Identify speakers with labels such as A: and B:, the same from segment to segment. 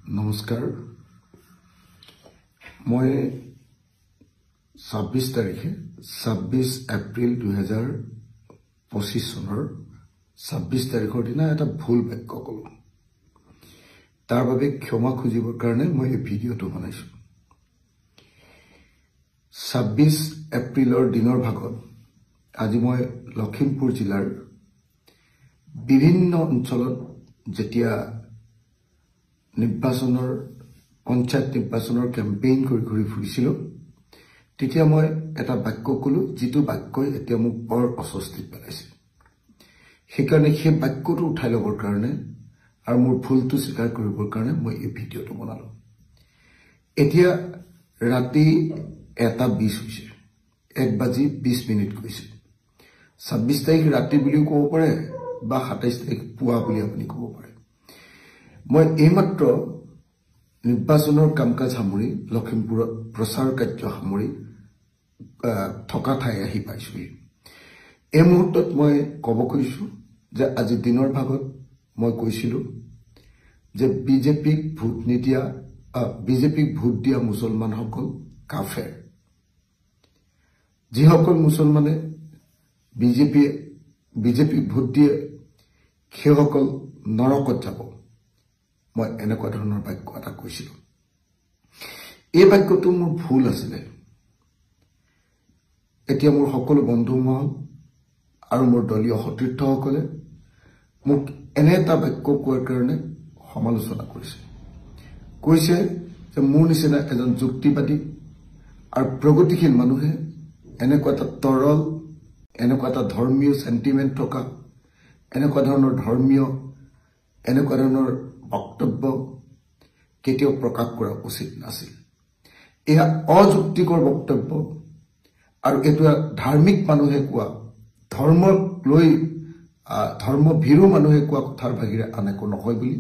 A: নমস্কাৰ মই 26 তাৰিখে 26 এপ্ৰিল 2025 চনৰ 26 তাৰিখৰ দিনা এটা ভুল বাক্য কলো তাৰ বাবে ক্ষমা খুজিবৰ কাৰণে মই এই ভিডিঅটো বনাইছো 26 এপ্ৰিলৰ দিনৰ ভাগত আজি মই লখিমপুৰ জিলাৰ বিভিন্ন অঞ্চলত যেতিয়া নিৰ্বাচনৰ পঞ্চায়ত নিৰ্বাচনৰ কেম্পেইন কৰি ঘূৰি ফুৰিছিল তেতিয়া মই এটা বাক্য কলো যেটো বাক্যই এতিয়া মোক বৰ অস্বস্তি পেলাইছে সেইকাৰণে সেই বাক্যটো উঠাই লবৰ কাৰণে আৰু মোৰ ভুলটো স্বীকাৰ কৰিবৰ কাৰণে মই এই ভিডিঅটো বনালো এতিয়া ৰাতি 1:20 হৈছে 1:20 কৈছে 26 তাৰিখ ৰাতি বুলিও ক'ব পাৰে বা 27 তাৰিখ পুৱা বুলি আপুনি ক'ব পাৰে মই এইমাত্ৰ নিৰ্বাচনৰ কামকাজ সামৰি লখিমপুৰত প্ৰচাৰ কাৰ্য সামৰি থকা ঠাই আহি পাইছো এই মুহূৰ্তত মই ক'ব কৈছো যে আজি দিনৰ ভাগত মই কৈছিলো যে বিজেপিক ভোট দিয়া মুছলমানসকল কাফেৰ যিসকল মুছলমানে বিজেপিক ভোট দিয়ে সেইসকল নৰকত যাব মই এনেকুৱা ধৰণৰ বাক্য এটা কৈছিলো এই বাক্যটো মোৰ ভুল আছিল এতিয়া মোৰ সকলো বন্ধু মহল আৰু মোৰ দলীয় সতীৰ্থসকলে মোক এনে এটা বাক্য কোৱাৰ কাৰণে সমালোচনা কৈছে যে মোৰ নিচিনা এজন যুক্তিবাদী আৰু প্ৰগতিশীল মানুহে এনেকুৱা এটা তৰল এনেকুৱা এটা ধৰ্মীয় সেন্টিমেন্ট থকা এনেকুৱা ধৰণৰ বক্তব্য কেতিয়াও প্ৰকাশ কৰা উচিত নাছিল এয়া অযুক্তিকৰ বক্তব্য আৰু এটা ধাৰ্মিক মানুহে কোৱা ধৰ্মভীৰু মানুহে কোৱা কথাৰ বাহিৰে আন একো নহয় বুলি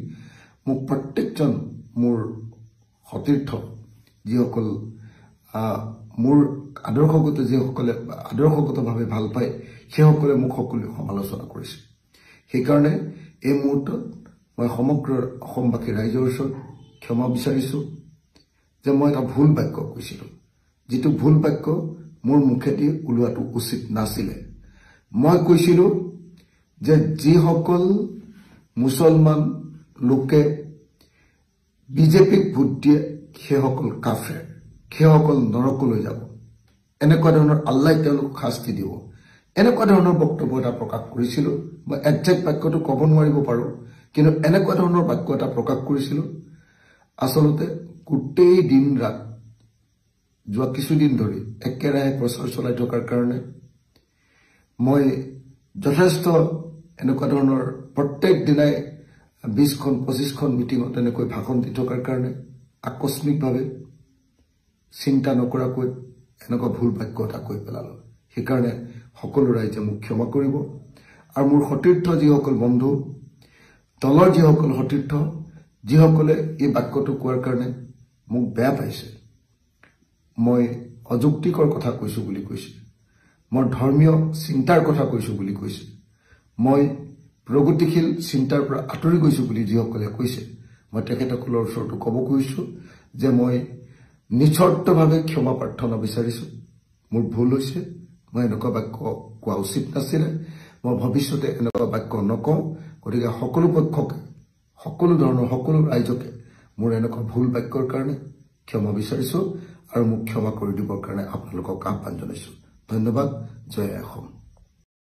A: মোক প্ৰত্যেকজন মোৰ সতীৰ্থ যিসকল মোৰ আদৰ্শগতভাৱে ভাল পায় সেইসকলে মোক সকলোৱে সমালোচনা কৰিছে সেইকাৰণে এই মুহূৰ্তত মই সমগ্ৰ অসমবাসী ৰাইজৰ ওচৰত ক্ষমা বিচাৰিছো যে মই এটা ভুল বাক্য কৈছিলো যেটো ভুল বাক্য মোৰ মুখেদি ওলোৱাটো উচিত নাছিল মই কৈছিলো যে যিসকল মুছলমান লোকে বিজেপিক ভোট দিয়ে সেইসকল কাফেৰ সেইসকল নৰকলৈ যাব এনেকুৱা ধৰণৰ আল্লাহ তেওঁলোকক শাস্তি দিব এনেকুৱা ধৰণৰ বক্তব্য এটা প্ৰকাশ কৰিছিল মই একজেক্ট বাক্যটো ক'ব নোৱাৰিব পাৰো কিন্তু এনেকুৱা ধৰণৰ বাক্য এটা প্ৰকাশ কৰিছিল আসলতে গোটেই দিন ৰাত যোৱা কিছুদিন ধৰি একেৰাহে প্ৰচাৰ চলাই থকাৰ কাৰণে মই যথেষ্ট এনেকুৱা ধৰণৰ প্ৰত্যেক দিনাই 20-25খন মিটিঙত এনেকৈ ভাষণ দি থকাৰ কাৰণে আকস্মিকভাৱে চিন্তা নকৰাকৈ এনেকুৱা ভুল বাক্য এটা কৈ পেলালো সেইকাৰণে সকলো ৰাইজে মোক ক্ষমা কৰিব আৰু মোৰ সতীৰ্থ যিসকল বন্ধু দলৰ যিসকল সতীৰ্থ যিসকলে এই বাক্যটো কোৱাৰ কাৰণে মোক বেয়া পাইছে মই অযুক্তিকৰ কথা কৈছো বুলি কৈছে মই ধৰ্মীয় চিন্তাৰ কথা কৈছো বুলি কৈছে মই প্ৰগতিশীল চিন্তাৰ পৰা আঁতৰি গৈছো বুলি যিসকলে কৈছে মই তেখেতসকলৰ ওচৰত ক'ব কৈছো যে মই নিশ্চয়ভাৱে ক্ষমা প্ৰাৰ্থনা বিচাৰিছো মোৰ ভুল হৈছে মই এনেকুৱা বাক্য কোৱা উচিত নাছিল মই ভৱিষ্যতে এনেকুৱা বাক্য নকওঁ গতিকে সকলো পক্ষকে সকলো ৰাইজকে মোৰ এনেকুৱা ভুল বাক্যৰ কাৰণে ক্ষমা বিচাৰিছো আৰু মোক ক্ষমা কৰি দিবৰ কাৰণে আপোনালোকক আহ্বান জনাইছো ধন্যবাদ জয় অসম